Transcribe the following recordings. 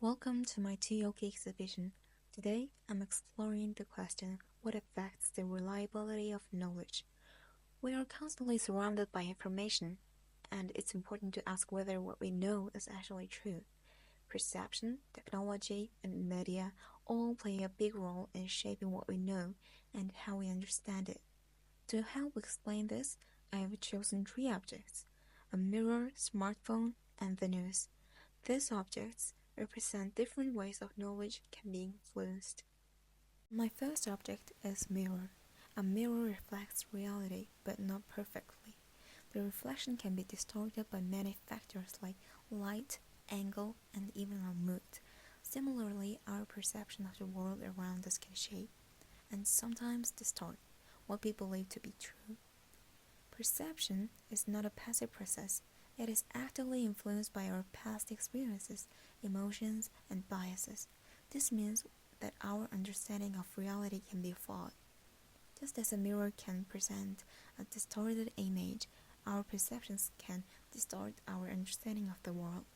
Welcome to my TOK exhibition. Today, I'm exploring the question, what affects the reliability of knowledge? We are constantly surrounded by information, and it's important to ask whether what we know is actually true. Perception, technology, and media all play a big role in shaping what we know and how we understand it. To help explain this, I have chosen three objects: a mirror, smartphone, and the news. These objects represent different ways of knowledge can be influenced. My first object is mirror. A mirror reflects reality, but not perfectly. The reflection can be distorted by many factors like light, angle, and even our mood. Similarly, our perception of the world around us can shape, and sometimes distort, what we believe to be true. Perception is not a passive process. It is actively influenced by our past experiences, emotions, and biases. This means that our understanding of reality can be flawed. Just as a mirror can present a distorted image, our perceptions can distort our understanding of the world.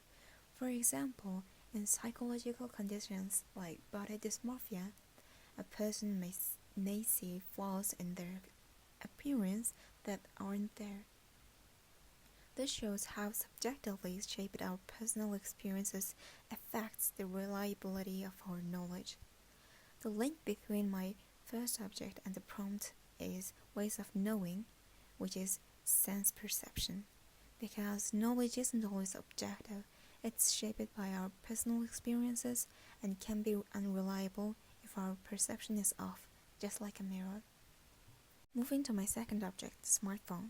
For example, in psychological conditions like body dysmorphia, a person may see flaws in their appearance that aren't there. This shows how subjectively shaped our personal experiences affects the reliability of our knowledge. The link between my first object and the prompt is ways of knowing, which is sense perception. Because knowledge isn't always objective, it's shaped by our personal experiences and can be unreliable if our perception is off, just like a mirror. Moving to my second object, smartphone.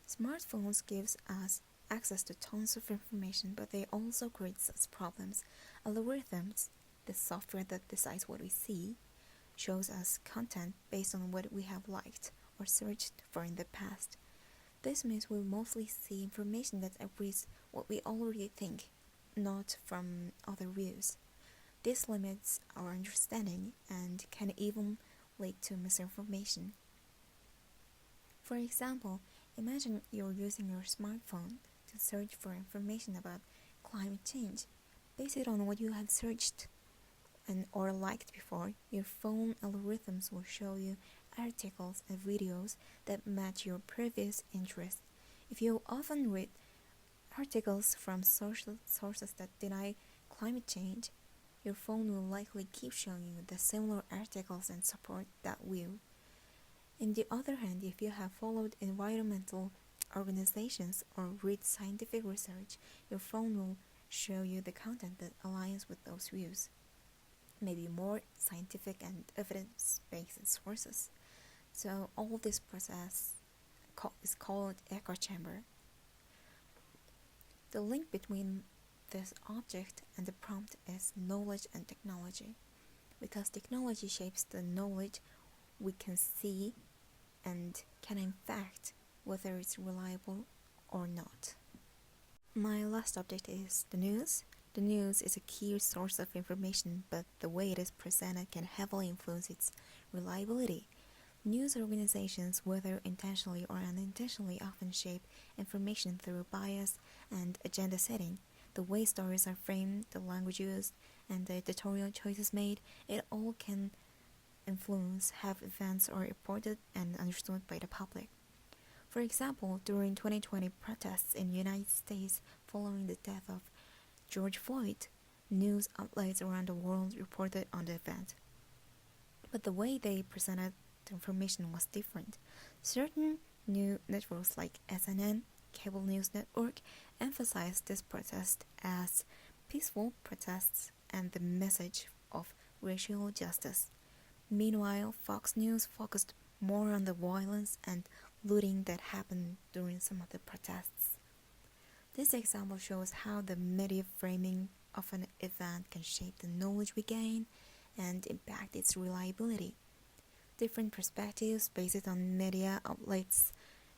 Smartphones gives us access to tons of information, but they also create such problems. Algorithms, the software that decides what we see, shows us content based on what we have liked or searched for in the past. This means we mostly see information that agrees what we already think, not from other views. This limits our understanding and can even lead to misinformation. For example, imagine you're using your smartphone to search for information about climate change. Based on what you have searched or liked before, your phone algorithms will show you articles and videos that match your previous interests. If you often read articles from social sources that deny climate change, your phone will likely keep showing you the similar articles and support that view. On the other hand, if you have followed environmental organizations or read scientific research, your phone will show you the content that aligns with those views, maybe more scientific and evidence-based sources. So all this process is called echo chamber. The link between this object and the prompt is knowledge and technology, because technology shapes the knowledge we can see and can affect whether it's reliable or not. My last object is the news. The news is a key source of information, but the way it is presented can heavily influence its reliability. News organizations, whether intentionally or unintentionally, often shape information through bias and agenda setting. The way stories are framed, the language used, and the editorial choices made, it all can influence how events are reported and understood by the public. For example, during 2020 protests in the United States following the death of George Floyd, news outlets around the world reported on the event. But the way they presented the information was different. Certain new networks like CNN, cable news network, emphasized this protest as peaceful protests and the message of racial justice. Meanwhile, Fox News focused more on the violence and looting that happened during some of the protests. This example shows how the media framing of an event can shape the knowledge we gain and impact its reliability. Different perspectives based on media outlets'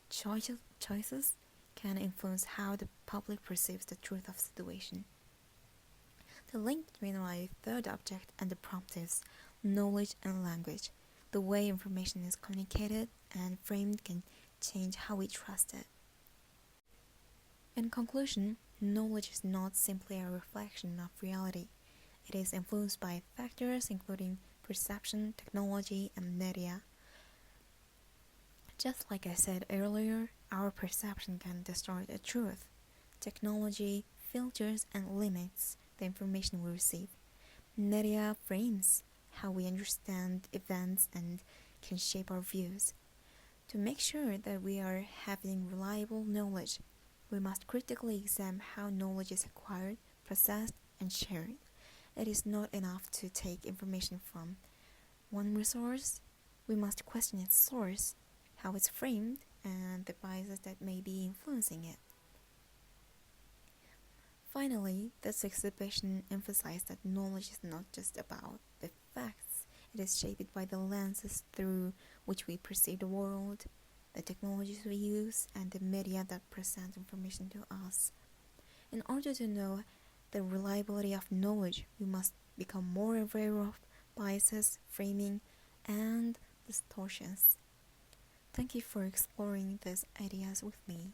choices can influence how the public perceives the truth of the situation. The link between my third object and the prompt is knowledge and language. The way information is communicated and framed can change how we trust it. In conclusion, knowledge is not simply a reflection of reality. It is influenced by factors including perception, technology, and media. Just like I said earlier, our perception can distort the truth. Technology filters and limits the information we receive. Media frames how we understand events and can shape our views. To make sure that we are having reliable knowledge, we must critically examine how knowledge is acquired, processed, and shared. It is not enough to take information from one resource. We must question its source, how it's framed, and the biases that may be influencing it. Finally, this exhibition emphasized that knowledge is not just about the facts. It is shaped by the lenses through which we perceive the world, the technologies we use, and the media that present information to us. In order to know the reliability of knowledge, we must become more aware of biases, framing, and distortions. Thank you for exploring these ideas with me.